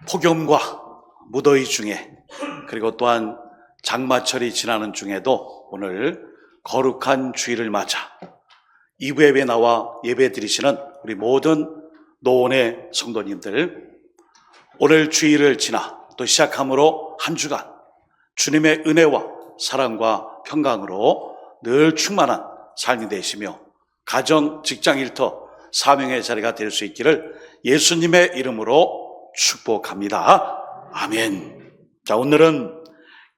폭염과 무더위 중에, 그리고 또한 장마철이 지나는 중에도 오늘 거룩한 주일을 맞아 2부 예배 나와 예배 드리시는 우리 모든 노원의 성도님들, 오늘 주일을 지나 또 시작함으로 한 주간 주님의 은혜와 사랑과 평강으로 늘 충만한 삶이 되시며 가정, 직장, 일터, 사명의 자리가 될 수 있기를 예수님의 이름으로 축복합니다. 아멘. 자, 오늘은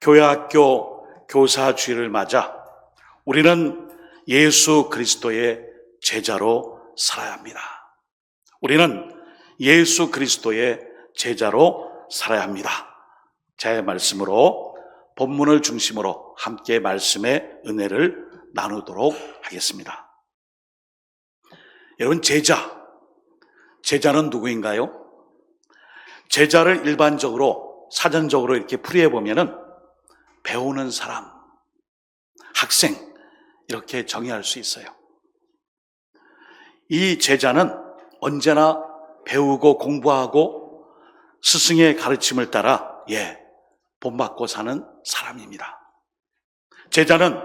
교회학교 교사 주일을 맞아 우리는 예수 그리스도의 제자로 살아야 합니다. 우리는 예수 그리스도의 제자로 살아야 합니다. 제 말씀으로 본문을 중심으로 함께 말씀의 은혜를 나누도록 하겠습니다. 여러분, 제자는 누구인가요? 제자를 일반적으로 사전적으로 이렇게 풀이해 보면은 배우는 사람, 학생, 이렇게 정의할 수 있어요. 이 제자는 언제나 배우고 공부하고 스승의 가르침을 따라 본받고 사는 사람입니다. 제자는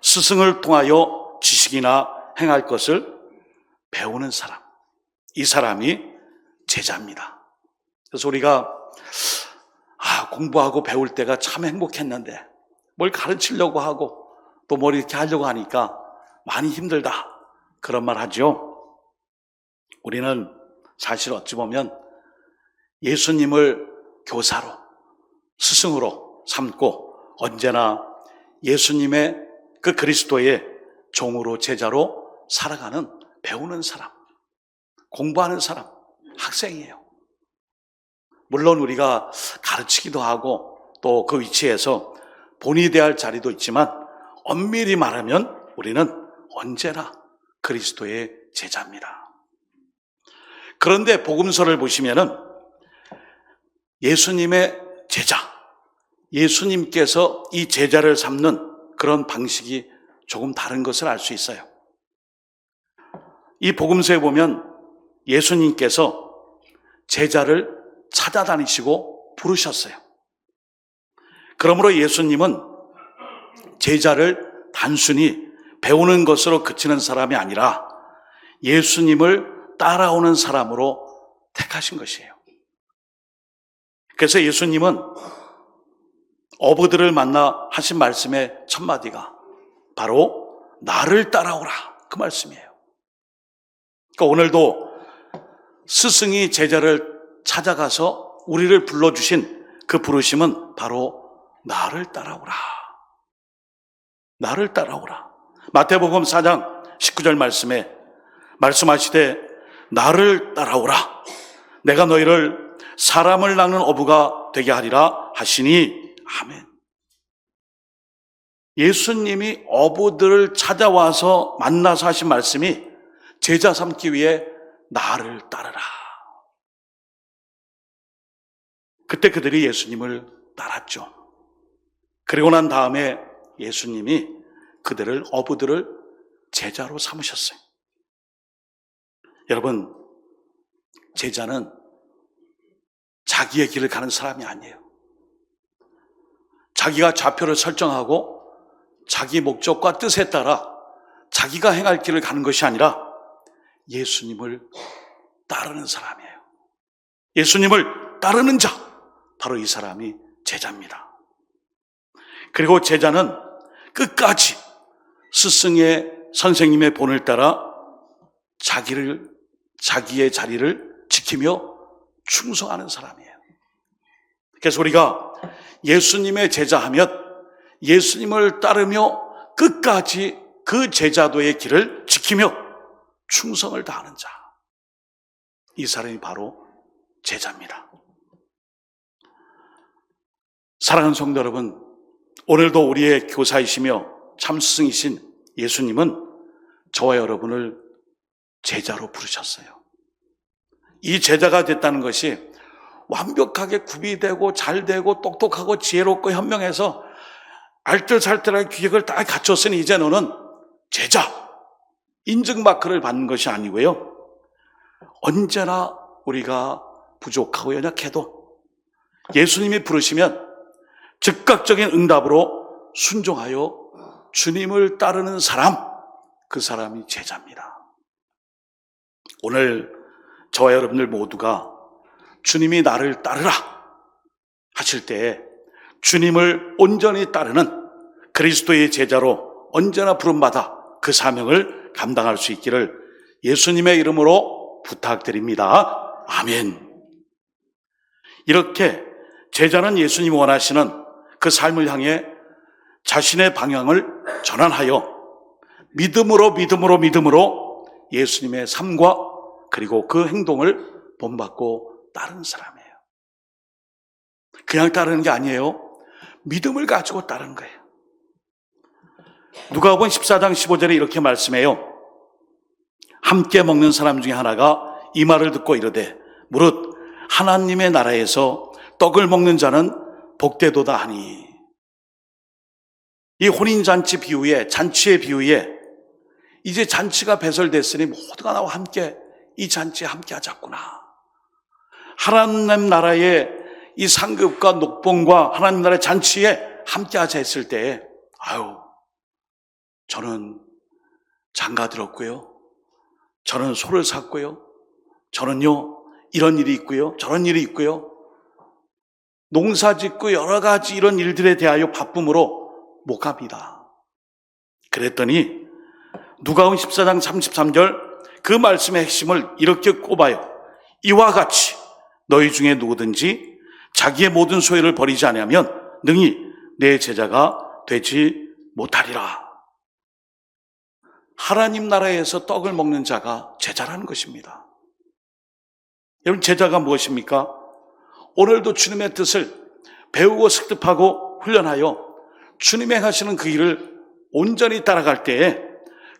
스승을 통하여 지식이나 행할 것을 배우는 사람, 이 사람이 제자입니다. 그래서 우리가 공부하고 배울 때가 참 행복했는데 뭘 가르치려고 하고 또 뭘 이렇게 하려고 하니까 많이 힘들다, 그런 말 하죠. 우리는 사실 어찌 보면 예수님을 교사로, 스승으로 삼고 언제나 예수님의 그 그리스도의 종으로, 제자로 살아가는, 배우는 사람, 공부하는 사람, 학생이에요. 물론 우리가 가르치기도 하고 또 그 위치에서 본이 돼야 할 자리도 있지만 엄밀히 말하면 우리는 언제나 그리스도의 제자입니다. 그런데 복음서를 보시면은 예수님의 제자, 예수님께서 이 제자를 삼는 그런 방식이 조금 다른 것을 알 수 있어요. 이 복음서에 보면 예수님께서 제자를 찾아다니시고 부르셨어요. 그러므로 예수님은 제자를 단순히 배우는 것으로 그치는 사람이 아니라 예수님을 따라오는 사람으로 택하신 것이에요. 그래서 예수님은 어부들을 만나 하신 말씀의 첫 마디가 바로 나를 따라오라, 그 말씀이에요. 그러니까 오늘도 스승이 제자를 찾아가서 우리를 불러주신 그 부르심은 바로 나를 따라오라, 나를 따라오라. 마태복음 4장 19절 말씀에 말씀하시되 나를 따라오라, 내가 너희를 사람을 낚는 어부가 되게 하리라 하시니. 아멘. 예수님이 어부들을 찾아와서 만나서 하신 말씀이 제자 삼기 위해 나를 따르라. 그때 그들이 예수님을 따랐죠. 그리고 난 다음에 예수님이 그들을, 어부들을 제자로 삼으셨어요. 여러분, 제자는 자기의 길을 가는 사람이 아니에요. 자기가 좌표를 설정하고 자기 목적과 뜻에 따라 자기가 행할 길을 가는 것이 아니라 예수님을 따르는 사람이에요. 예수님을 따르는 자, 바로 이 사람이 제자입니다. 그리고 제자는 끝까지 스승의, 선생님의 본을 따라 자기의 자리를 지키며 충성하는 사람이에요. 그래서 우리가 예수님의 제자하면 예수님을 따르며 끝까지 그 제자도의 길을 지키며 충성을 다하는 자, 이 사람이 바로 제자입니다. 사랑하는 성도 여러분, 오늘도 우리의 교사이시며 참 스승이신 예수님은 저와 여러분을 제자로 부르셨어요. 이 제자가 됐다는 것이 완벽하게 구비되고 잘되고 똑똑하고 지혜롭고 현명해서 알뜰살뜰하게 기획을 다 갖췄으니 이제 너는 제자, 인증마크를 받는 것이 아니고요, 언제나 우리가 부족하고 연약해도 예수님이 부르시면 즉각적인 응답으로 순종하여 주님을 따르는 사람, 그 사람이 제자입니다. 오늘 저와 여러분들 모두가 주님이 나를 따르라 하실 때에 주님을 온전히 따르는 그리스도의 제자로 언제나 부름받아 그 사명을 감당할 수 있기를 예수님의 이름으로 부탁드립니다. 아멘. 이렇게 제자는 예수님이 원하시는 그 삶을 향해 자신의 방향을 전환하여 믿음으로 예수님의 삶과 그리고 그 행동을 본받고 따르는 사람이에요. 그냥 따르는 게 아니에요. 믿음을 가지고 따르는 거예요. 누가복음 14장 15절에 이렇게 말씀해요. 함께 먹는 사람 중에 하나가 이 말을 듣고 이르되 무릇 하나님의 나라에서 떡을 먹는 자는 복되도다 하니. 이 혼인잔치 비유에, 잔치의 비유에 이제 잔치가 배설됐으니 모두가 나와 함께 이 잔치에 함께 하자꾸나. 하나님 나라의 이 상급과 녹봉과 하나님 나라의 잔치에 함께 하자 했을 때에 저는 장가 들었고요. 저는 소를 샀고요. 저는요 이런 일이 있고요. 저런 일이 있고요. 농사 짓고 여러 가지 이런 일들에 대하여 바쁨으로 못 갑니다. 그랬더니 누가복음 14장 33절 그 말씀의 핵심을 이렇게 꼽아요. 이와 같이 너희 중에 누구든지 자기의 모든 소유를 버리지 않으면 능히 내 제자가 되지 못하리라. 하나님 나라에서 떡을 먹는 자가 제자라는 것입니다. 여러분, 제자가 무엇입니까? 오늘도 주님의 뜻을 배우고 습득하고 훈련하여 주님이 하시는 그 일을 온전히 따라갈 때에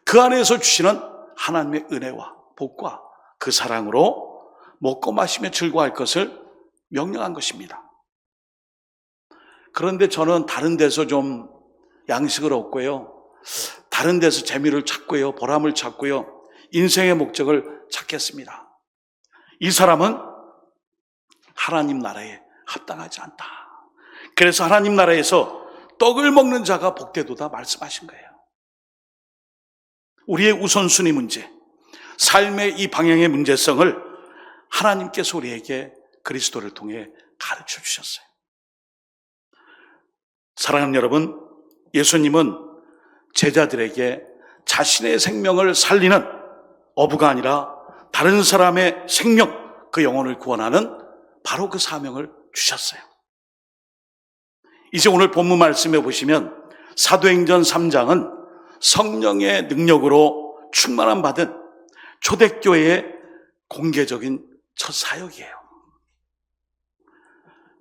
그 안에서 주시는 하나님의 은혜와 복과 그 사랑으로 먹고 마시며 즐거워할 것을 명령한 것입니다. 그런데 저는 다른 데서 좀 양식을 얻고요. 다른 데서 재미를 찾고요. 보람을 찾고요. 인생의 목적을 찾겠습니다. 이 사람은 하나님 나라에 합당하지 않다. 그래서 하나님 나라에서 떡을 먹는 자가 복되도다 말씀하신 거예요. 우리의 우선순위 문제, 삶의 이 방향의 문제성을 하나님께서 우리에게 그리스도를 통해 가르쳐 주셨어요. 사랑하는 여러분, 예수님은 제자들에게 자신의 생명을 살리는 어부가 아니라 다른 사람의 생명, 그 영혼을 구원하는 바로 그 사명을 주셨어요. 이제 오늘 본문 말씀에 보시면 사도행전 3장은 성령의 능력으로 충만함 받은 초대교회의 공개적인 첫 사역이에요.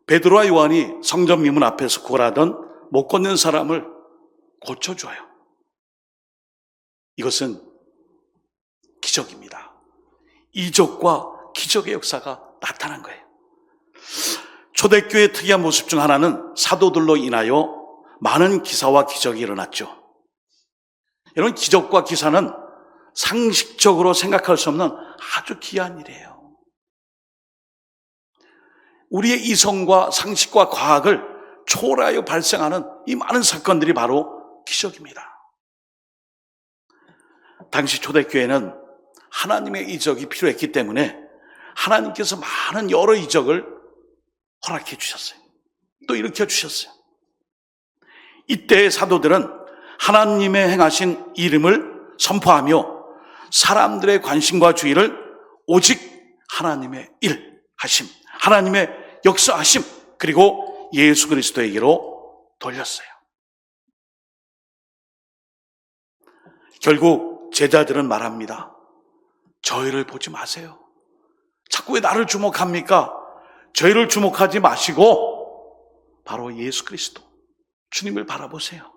베드로와 요한이 성전 미문 앞에서 구걸하던 못 걷는 사람을 고쳐줘요. 이것은 기적입니다. 이적과 기적의 역사가 나타난 거예요. 초대교회의 특이한 모습 중 하나는 사도들로 인하여 많은 기사와 기적이 일어났죠. 이런 기적과 기사는 상식적으로 생각할 수 없는 아주 귀한 일이에요. 우리의 이성과 상식과 과학을 초월하여 발생하는 이 많은 사건들이 바로 기적입니다. 당시 초대교회는 하나님의 이적이 필요했기 때문에 하나님께서 많은 여러 이적을 허락해 주셨어요. 또 일으켜 주셨어요. 이때의 사도들은 하나님의 행하신 이름을 선포하며 사람들의 관심과 주의를 오직 하나님의 일하심, 하나님의 역사하심, 그리고 예수 그리스도에게로 돌렸어요. 결국 제자들은 말합니다. 저희를 보지 마세요. 자꾸 왜 나를 주목합니까? 저희를 주목하지 마시고 바로 예수 그리스도, 주님을 바라보세요.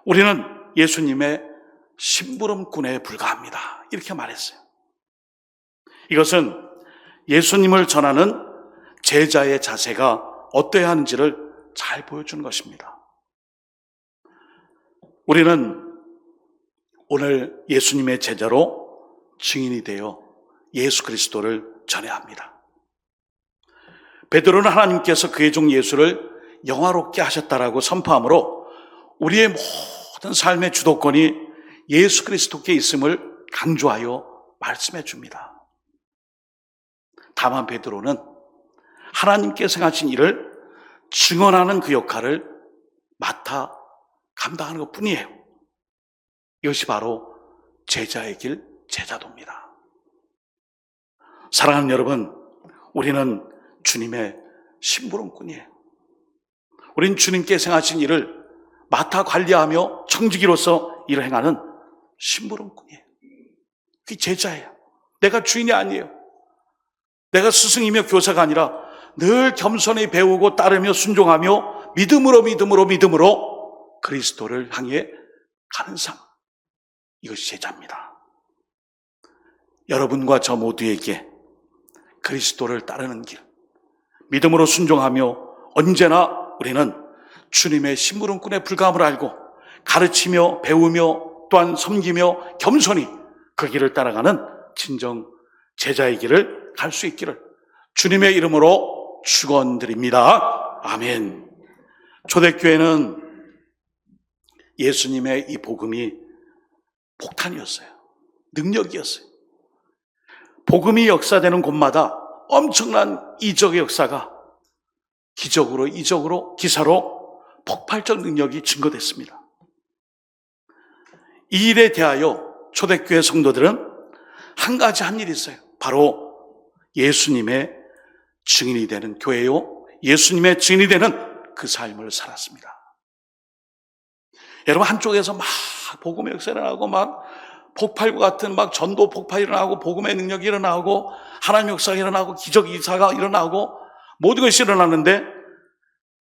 우리는 예수님의 심부름꾼에 불과합니다. 이렇게 말했어요. 이것은 예수님을 전하는 제자의 자세가 어떠해야 하는지를 잘 보여주는 것입니다. 우리는 오늘 예수님의 제자로 증인이 되어 예수 그리스도를 전해야 합니다. 베드로는 하나님께서 그의 종 예수를 영화롭게 하셨다라고 선포함으로 우리의 모든 삶의 주도권이 예수 그리스도께 있음을 강조하여 말씀해 줍니다. 다만 베드로는 하나님께서 하신 일을 증언하는 그 역할을 맡아 감당하는 것 뿐이에요. 이것이 바로 제자의 길, 제자도입니다. 사랑하는 여러분, 우리는 주님의 심부름꾼이에요. 우린 주님께서 행하신 일을 맡아 관리하며 청지기로서 일을 행하는 심부름꾼이에요. 그게 제자예요. 내가 주인이 아니에요. 내가 스승이며 교사가 아니라 늘 겸손히 배우고 따르며 순종하며 믿음으로 그리스도를 향해 가는 삶. 이것이 제자입니다. 여러분과 저 모두에게 그리스도를 따르는 길, 믿음으로 순종하며 언제나 우리는 주님의 심부름꾼의 불감을 알고 가르치며 배우며 또한 섬기며 겸손히 그 길을 따라가는 진정 제자의 길을 갈 수 있기를 주님의 이름으로 축원드립니다. 아멘. 초대교회는 예수님의 이 복음이 폭탄이었어요. 능력이었어요. 복음이 역사되는 곳마다 엄청난 이적의 역사가 기적으로, 이적으로, 기사로 폭발적 능력이 증거됐습니다. 이 일에 대하여 초대교회 성도들은 한 가지 한 일이 있어요. 바로 예수님의 증인이 되는 교회요, 예수님의 증인이 되는 그 삶을 살았습니다. 여러분, 한쪽에서 막 복음의 역사가 일어나고 막 폭발과 같은 막 전도 폭발이 일어나고 복음의 능력이 일어나고 하나님의 역사가 일어나고 기적 이사가 일어나고 모든 것이 일어나는데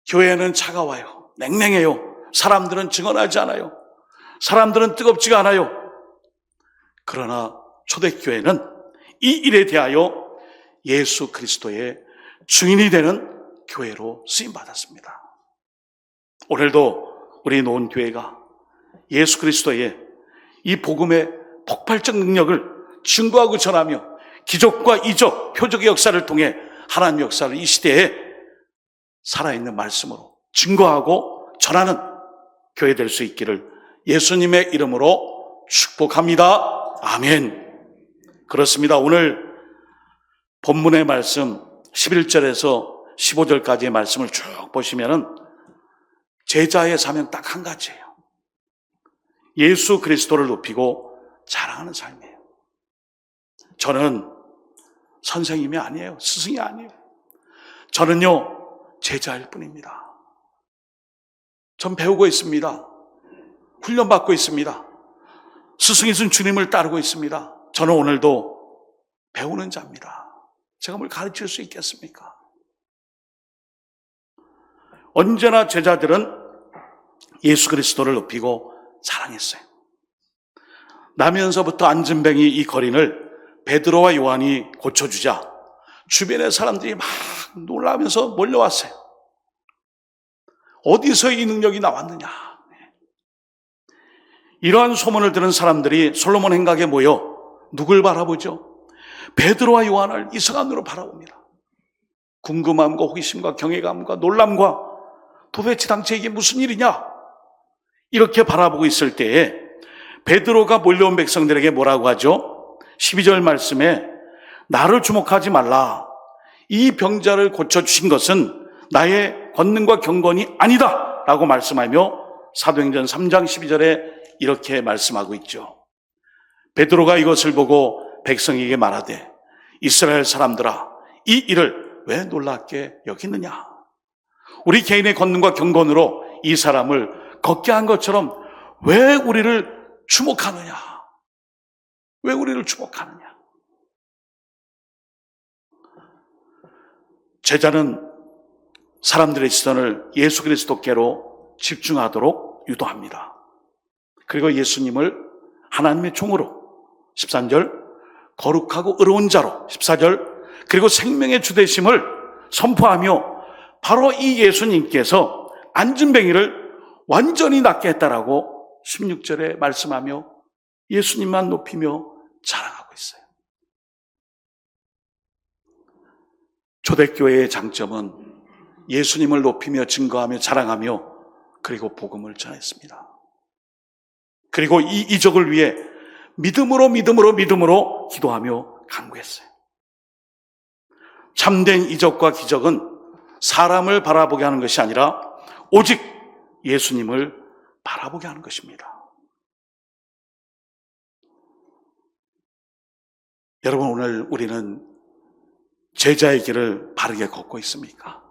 교회는 차가워요. 냉랭해요. 사람들은 증언하지 않아요. 사람들은 뜨겁지가 않아요. 그러나 초대교회는 이 일에 대하여 예수 그리스도의 증인이 되는 교회로 쓰임받았습니다. 오늘도 우리 노원교회가 예수 그리스도의 이 복음의 폭발적 능력을 증거하고 전하며 기적과 이적, 표적의 역사를 통해 하나님의 역사를 이 시대에 살아있는 말씀으로 증거하고 전하는 교회 될 수 있기를 예수님의 이름으로 축복합니다. 아멘. 그렇습니다. 오늘 본문의 말씀 11절에서 15절까지의 말씀을 쭉 보시면은 제자의 사명 딱 한 가지예요. 예수 그리스도를 높이고 자랑하는 삶이에요. 저는 선생님이 아니에요. 스승이 아니에요. 저는요, 제자일 뿐입니다. 전 배우고 있습니다. 훈련받고 있습니다. 스승이신 주님을 따르고 있습니다. 저는 오늘도 배우는 자입니다. 제가 뭘 가르칠 수 있겠습니까? 언제나 제자들은 예수 그리스도를 높이고 사랑했어요. 나면서부터 안진뱅이 이 거린을 베드로와 요한이 고쳐주자 주변의 사람들이 막 놀라면서 몰려왔어요. 어디서 이 능력이 나왔느냐. 이러한 소문을 들은 사람들이 솔로몬 행각에 모여 누굴 바라보죠? 베드로와 요한을 이상한 눈으로 바라봅니다. 궁금함과 호기심과 경외감과 놀람과 도대체 당최 이게 무슨 일이냐? 이렇게 바라보고 있을 때에 베드로가 몰려온 백성들에게 뭐라고 하죠? 12절 말씀에 나를 주목하지 말라. 이 병자를 고쳐주신 것은 나의 권능과 경건이 아니다 라고 말씀하며 사도행전 3장 12절에 이렇게 말씀하고 있죠. 베드로가 이것을 보고 백성에게 말하되 이스라엘 사람들아 이 일을 왜 놀랍게 여기느냐. 우리 개인의 권능과 경건으로 이 사람을 걷게 한 것처럼 왜 우리를 주목하느냐. 왜 우리를 주목하느냐. 제자는 사람들의 시선을 예수 그리스도께로 집중하도록 유도합니다. 그리고 예수님을 하나님의 종으로 13절 거룩하고 의로운 자로 14절 그리고 생명의 주되심을 선포하며 바로 이 예수님께서 안진뱅이를 완전히 낫게 했다라고 16절에 말씀하며 예수님만 높이며 자랑하고 있어요. 초대교회의 장점은 예수님을 높이며 증거하며 자랑하며 그리고 복음을 전했습니다. 그리고 이 이적을 위해 믿음으로 기도하며 간구했어요. 참된 이적과 기적은 사람을 바라보게 하는 것이 아니라 오직 예수님을 바라보게 하는 것입니다. 여러분, 오늘 우리는 제자의 길을 바르게 걷고 있습니까?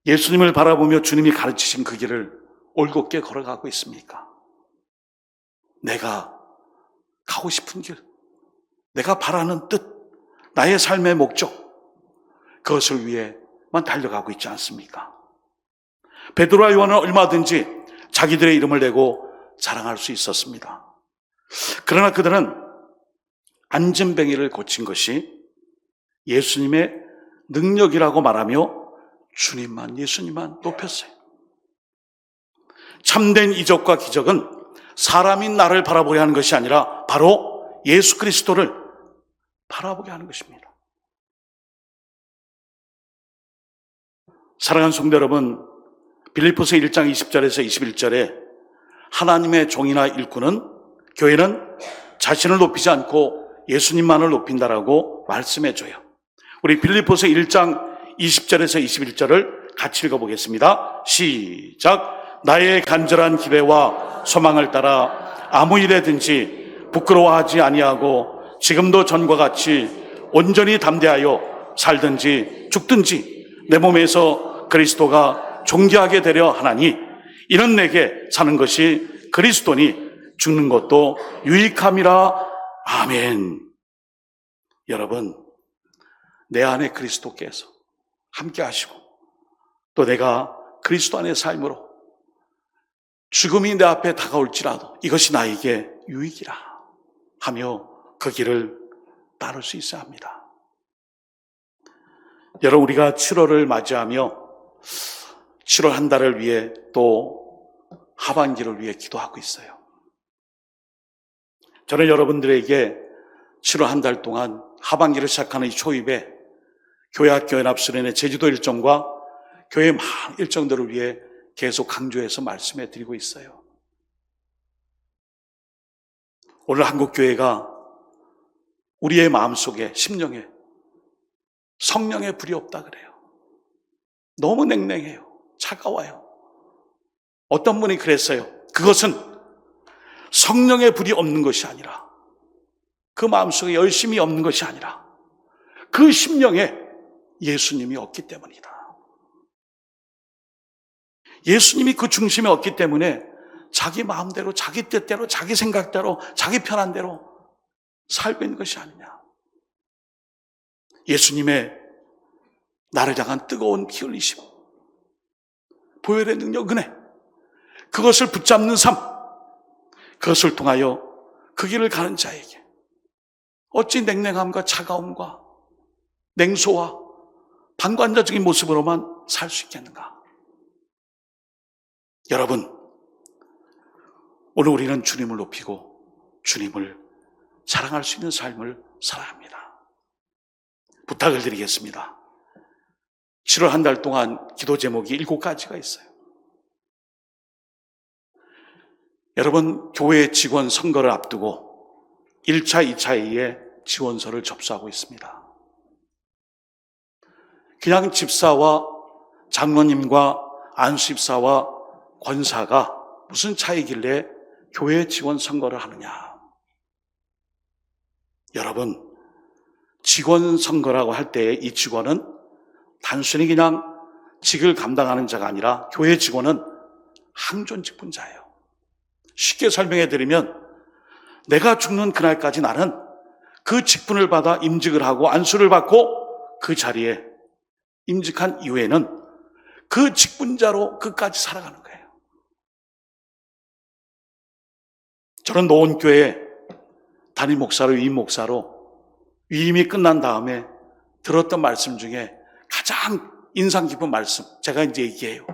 예수님을 바라보며 주님이 가르치신 그 길을 올곧게 걸어가고 있습니까? 내가 가고 싶은 길, 내가 바라는 뜻, 나의 삶의 목적, 그것을 위해만 달려가고 있지 않습니까? 베드로와 요한은 얼마든지 자기들의 이름을 내고 자랑할 수 있었습니다. 그러나 그들은 안진뱅이를 고친 것이 예수님의 능력이라고 말하며 예수님만 높였어요. 참된 이적과 기적은 사람인 나를 바라보게 하는 것이 아니라 바로 예수 그리스도를 바라보게 하는 것입니다. 사랑하는 성도 여러분, 빌립보서 1장 20절에서 21절에 하나님의 종이나 일꾼은, 교회는 자신을 높이지 않고 예수님만을 높인다라고 말씀해줘요. 우리 빌립보서 1장 20절에서 21절을 같이 읽어보겠습니다. 시작. 나의 간절한 기대와 소망을 따라 아무 일에든지 부끄러워하지 아니하고 지금도 전과 같이 온전히 담대하여 살든지 죽든지 내 몸에서 그리스도가 존귀하게 되려 하나니 이는 내게 사는 것이 그리스도니 죽는 것도 유익함이라. 아멘. 여러분, 내 안에 그리스도께서 함께 하시고 또 내가 그리스도 안의 삶으로 죽음이 내 앞에 다가올지라도 이것이 나에게 유익이라 하며 그 길을 따를 수 있어야 합니다. 여러분, 우리가 7월을 맞이하며 7월 한 달을 위해 또 하반기를 위해 기도하고 있어요. 저는 여러분들에게 7월 한 달 동안 하반기를 시작하는 이 초입에 교회학교연합수련회 제주도 일정과 교회 많은 일정들을 위해 계속 강조해서 말씀해 드리고 있어요. 오늘 한국교회가 우리의 마음속에, 심령에 성령의 불이 없다 그래요. 너무 냉랭해요. 차가워요. 어떤 분이 그랬어요. 그것은 성령의 불이 없는 것이 아니라, 그 마음속에 열심이 없는 것이 아니라 그 심령에 예수님이 없기 때문이다. 예수님이 그 중심에 없기 때문에 자기 마음대로, 자기 뜻대로, 자기 생각대로, 자기 편한 대로 살고 있는 것이 아니냐. 예수님의 나를 향한 뜨거운 피 흘리심, 보혈의 능력, 은혜, 그것을 붙잡는 삶, 그것을 통하여 그 길을 가는 자에게 어찌 냉랭함과 차가움과 냉소와 방관자적인 모습으로만 살 수 있겠는가? 여러분, 오늘 우리는 주님을 높이고 주님을 사랑할 수 있는 삶을 살아야 합니다. 부탁을 드리겠습니다. 7월 한 달 동안 기도 제목이 7가지가 있어요. 여러분, 교회 직원 선거를 앞두고 1차, 2차 회의에 지원서를 접수하고 있습니다. 그냥 집사와 장로님과 안수집사와 권사가 무슨 차이길래 교회 지원 선거를 하느냐. 여러분, 직원 선거라고 할 때 이 직원은 단순히 그냥 직을 감당하는 자가 아니라 교회 직원은 항존 직분자예요. 쉽게 설명해 드리면 내가 죽는 그날까지 나는 그 직분을 받아 임직을 하고 안수를 받고 그 자리에 임직한 이후에는 그 직분자로 끝까지 살아가는 거예요. 저는 노원교회 담임 목사로, 위임 목사로 위임이 끝난 다음에 들었던 말씀 중에 가장 인상 깊은 말씀, 제가 이제 얘기해요.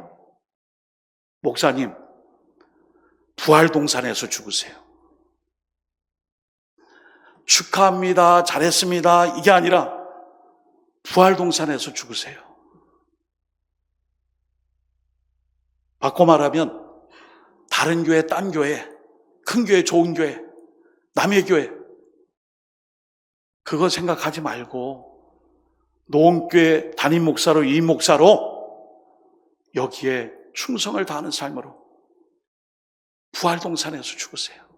목사님, 부활동산에서 죽으세요. 축하합니다, 잘했습니다, 이게 아니라 부활동산에서 죽으세요. 바꿔 말하면 다른 교회, 딴 교회, 큰 교회, 좋은 교회, 남의 교회 그거 생각하지 말고 노원교회 담임 목사로, 이임 목사로 여기에 충성을 다하는 삶으로 부활동산에서 죽으세요.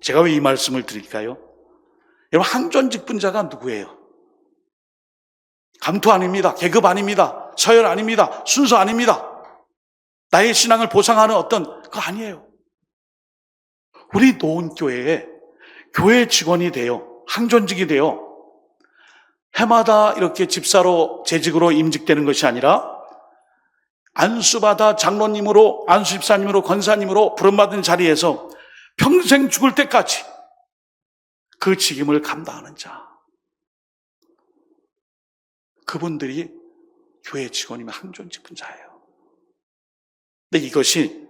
제가 왜 이 말씀을 드릴까요? 여러분, 항존직분자가 누구예요? 감투 아닙니다. 계급 아닙니다. 서열 아닙니다. 순서 아닙니다. 나의 신앙을 보상하는 어떤 그거 아니에요. 우리 노원교회에 교회 직원이 돼요. 항존직이 돼요. 해마다 이렇게 집사로 재직으로 임직되는 것이 아니라 안수받아 장로님으로, 안수집사님으로, 권사님으로 부름받은 자리에서 평생 죽을 때까지 그 직임을 감당하는 자. 그분들이 교회 직원이면 항존직분자예요. 근데 이것이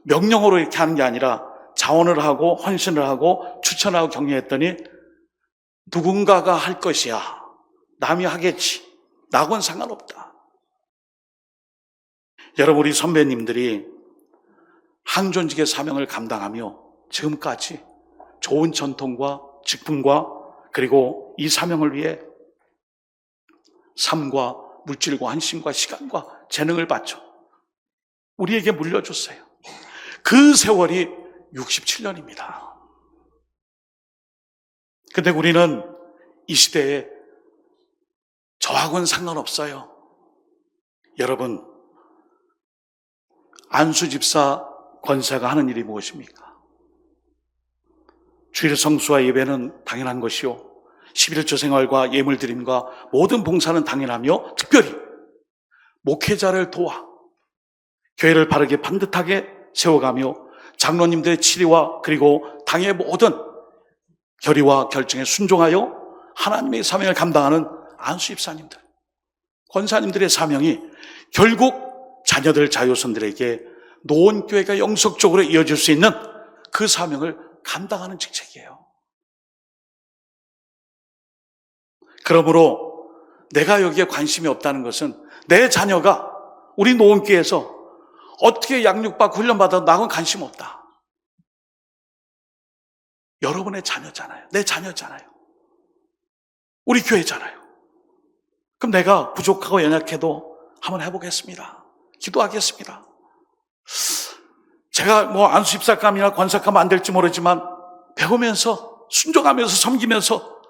명령으로 이렇게 하는 게 아니라 자원을 하고 헌신을 하고 추천하고 격려했더니 누군가가 할 것이야. 남이 하겠지. 나하고는 상관없다. 여러분, 우리 선배님들이 항존직의 사명을 감당하며 지금까지 좋은 전통과 직분과 그리고 이 사명을 위해 삶과 물질과 헌신과 시간과 재능을 바쳐 우리에게 물려줬어요. 그 세월이 67년입니다. 근데 우리는 이 시대에 저하고는 상관없어요. 여러분, 안수집사 권사가 하는 일이 무엇입니까? 주일 성수와 예배는 당연한 것이요, 11조 생활과 예물드림과 모든 봉사는 당연하며 특별히 목회자를 도와 교회를 바르게 반듯하게 세워가며 장로님들의 치리와 그리고 당의 모든 결의와 결정에 순종하여 하나님의 사명을 감당하는 안수집사님들, 권사님들의 사명이 결국 자녀들, 자효선들에게 노원교회가 영속적으로 이어질 수 있는 그 사명을 감당하는 직책이에요. 그러므로 내가 여기에 관심이 없다는 것은 내 자녀가 우리 노원교회에서 어떻게 양육받고 훈련받아도 나하고는 관심 없다. 여러분의 자녀잖아요. 내 자녀잖아요. 우리 교회잖아요. 그럼 내가 부족하고 연약해도 한번 해보겠습니다. 기도하겠습니다. 제가 뭐 안수집사감이나 권사감 안 될지 모르지만 배우면서 순종하면서 섬기면서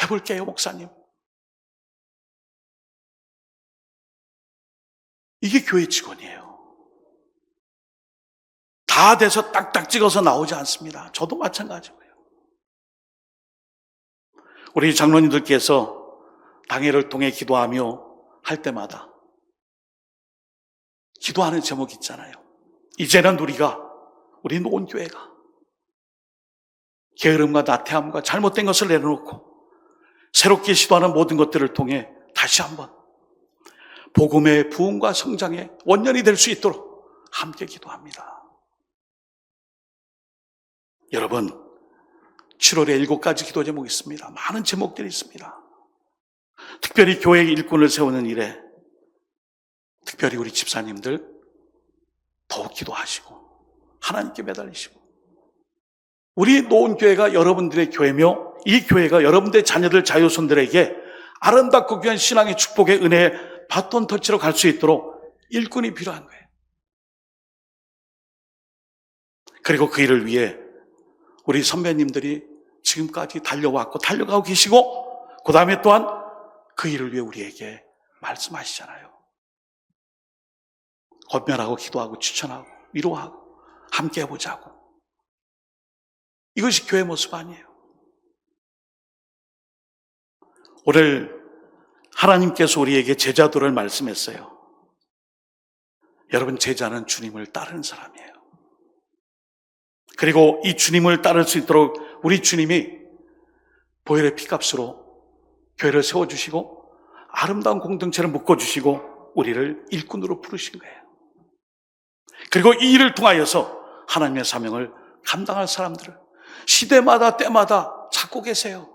해볼게요, 목사님. 이게 교회 직원이에요. 다 돼서 딱딱 찍어서 나오지 않습니다. 저도 마찬가지고요. 우리 장로님들께서 당회를 통해 기도하며 할 때마다 기도하는 제목이 있잖아요. 이제는 우리 노원교회가 게으름과 나태함과 잘못된 것을 내려놓고 새롭게 시도하는 모든 것들을 통해 다시 한번 복음의 부흥과 성장의 원년이 될 수 있도록 함께 기도합니다. 여러분, 7월에 7가지 기도 제목이 있습니다. 많은 제목들이 있습니다. 특별히 교회 일꾼을 세우는 일에 특별히 우리 집사님들 더욱 기도하시고 하나님께 매달리시고, 우리 노원교회가 여러분들의 교회며 이 교회가 여러분들의 자녀들, 자효손들에게 아름답고 귀한 신앙의 축복의 은혜의 바톤 터치로 갈 수 있도록 일꾼이 필요한 거예요. 그리고 그 일을 위해 우리 선배님들이 지금까지 달려왔고 달려가고 계시고, 그 다음에 또한 그 일을 위해 우리에게 말씀하시잖아요. 권면하고 기도하고 추천하고 위로하고 함께 해보자고. 이것이 교회 모습 아니에요. 오늘 하나님께서 우리에게 제자도를 말씀했어요. 여러분, 제자는 주님을 따르는 사람이에요. 그리고 이 주님을 따를 수 있도록 우리 주님이 보혈의 피값으로 교회를 세워주시고 아름다운 공동체를 묶어주시고 우리를 일꾼으로 부르신 거예요. 그리고 이 일을 통하여서 하나님의 사명을 감당할 사람들을 시대마다 때마다 찾고 계세요.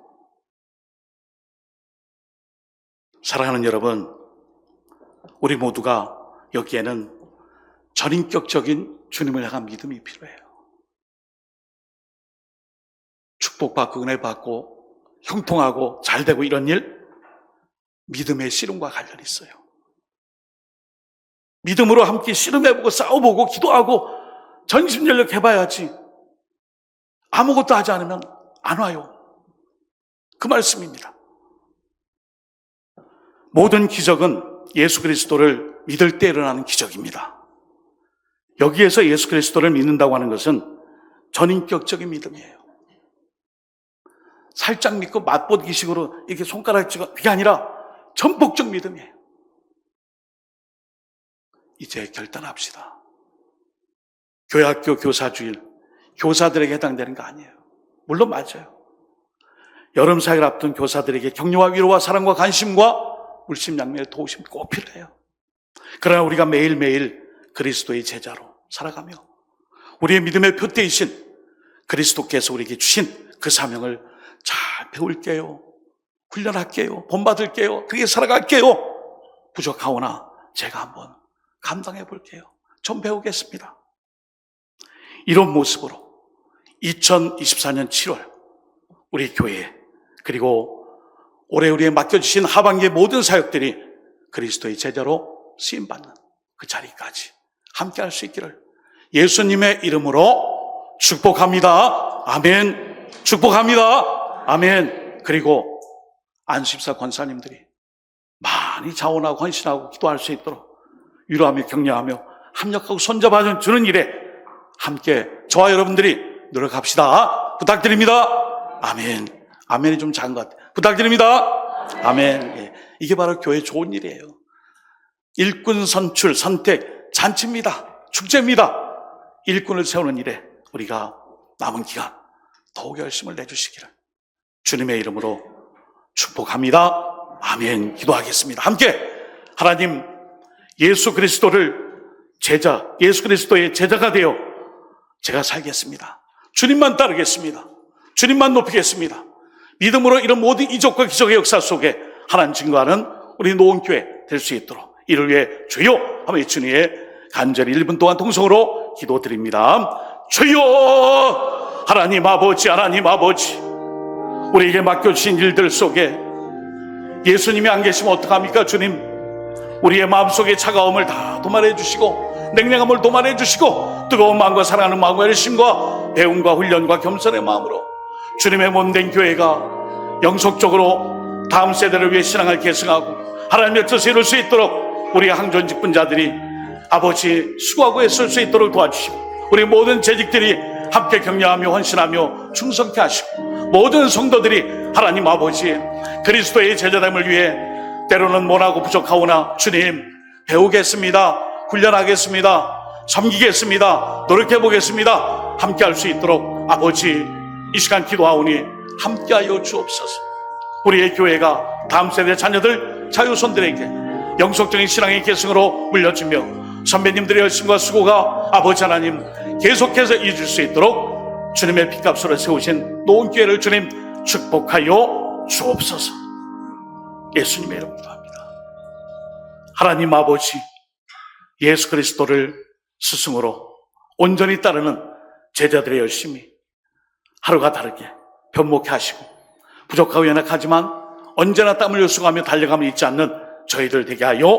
사랑하는 여러분, 우리 모두가 여기에는 전인격적인 주님을 향한 믿음이 필요해요. 축복받고 은혜받고 형통하고 잘되고 이런 일, 믿음의 씨름과 관련이 있어요. 믿음으로 함께 씨름해보고 싸워보고 기도하고 전심전력 해봐야지 아무것도 하지 않으면 안 와요. 그 말씀입니다. 모든 기적은 예수 그리스도를 믿을 때 일어나는 기적입니다. 여기에서 예수 그리스도를 믿는다고 하는 것은 전인격적인 믿음이에요. 살짝 믿고 맛보기식으로 이렇게 손가락 찍어, 그게 아니라 전폭적 믿음이에요. 이제 결단합시다. 교회학교 교사주일, 교사들에게 해당되는 거 아니에요. 물론 맞아요. 여름 사역을 앞둔 교사들에게 격려와 위로와 사랑과 관심과 물심양면의 도우심이 꼭 필요해요. 그러나 우리가 매일매일 그리스도의 제자로 살아가며 우리의 믿음의 표대이신 그리스도께서 우리에게 주신 그 사명을 잘 배울게요. 훈련할게요. 본받을게요. 그렇게 살아갈게요. 부족하오나 제가 한번 감당해 볼게요. 좀 배우겠습니다. 이런 모습으로 2024년 7월 우리 교회 그리고 올해 우리에 맡겨주신 하반기의 모든 사역들이 그리스도의 제자로 쓰임받는 그 자리까지 함께 할 수 있기를 예수님의 이름으로 축복합니다. 아멘. 축복합니다. 아멘. 그리고 안수집사 권사님들이 많이 자원하고 헌신하고 기도할 수 있도록 위로하며 격려하며 합력하고 손잡아주는 일에 함께 저와 여러분들이 노력합시다. 부탁드립니다. 아멘. 아멘이 좀 작은 것 같아요. 부탁드립니다. 아멘. 예. 이게 바로 교회 좋은 일이에요. 일꾼 선출, 선택, 잔치입니다. 축제입니다. 일꾼을 세우는 일에 우리가 남은 기간 더욱 열심을 내주시기를 주님의 이름으로 축복합니다. 아멘. 기도하겠습니다. 함께 하나님 예수 그리스도를 제자, 예수 그리스도의 제자가 되어 제가 살겠습니다. 주님만 따르겠습니다. 주님만 높이겠습니다. 믿음으로 이런 모든 이적과 기적의 역사 속에 하나님 증거하는 우리 노원교회 될 수 있도록 이를 위해 주여 하며 주님의 간절히 1분 동안 통성으로 기도드립니다. 주여 하나님 아버지, 하나님 아버지, 우리에게 맡겨주신 일들 속에 예수님이 안 계시면 어떡합니까? 주님, 우리의 마음속에 차가움을 다 도말해 주시고 냉랭함을 도말해 주시고 뜨거운 마음과 사랑하는 마음과 열심과 배움과 훈련과 겸손의 마음으로 주님의 몸된 교회가 영속적으로 다음 세대를 위해 신앙을 계승하고 하나님의 뜻을 이룰 수 있도록 우리 항존 직분자들이 아버지 수고하고 애쓸 수 있도록 도와주시고 우리 모든 재직들이 함께 격려하며 헌신하며 충성케 하시고 모든 성도들이 하나님 아버지 그리스도의 제자됨을 위해 때로는 못하고 부족하오나 주님 배우겠습니다. 훈련하겠습니다. 섬기겠습니다. 노력해보겠습니다. 함께 할 수 있도록 아버지 이 시간 기도하오니 함께하여 주옵소서. 우리의 교회가 다음 세대 자녀들 자유손들에게 영속적인 신앙의 계승으로 물려주며 선배님들의 열심과 수고가 아버지 하나님 계속해서 이어질 수 있도록 주님의 핏값으로 세우신 노원교회를 주님 축복하여 주옵소서. 예수님의 이름으로 기도합니다. 하나님 아버지 예수 그리스도를 스승으로 온전히 따르는 제자들의 열심이 하루가 다르게 변목해 하시고 부족하고 연약하지만 언제나 땀을 흘려가며 달려가며 있지 않는 저희들 되게 하여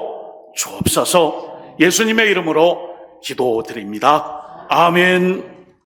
주옵소서. 예수님의 이름으로 기도드립니다. 아멘.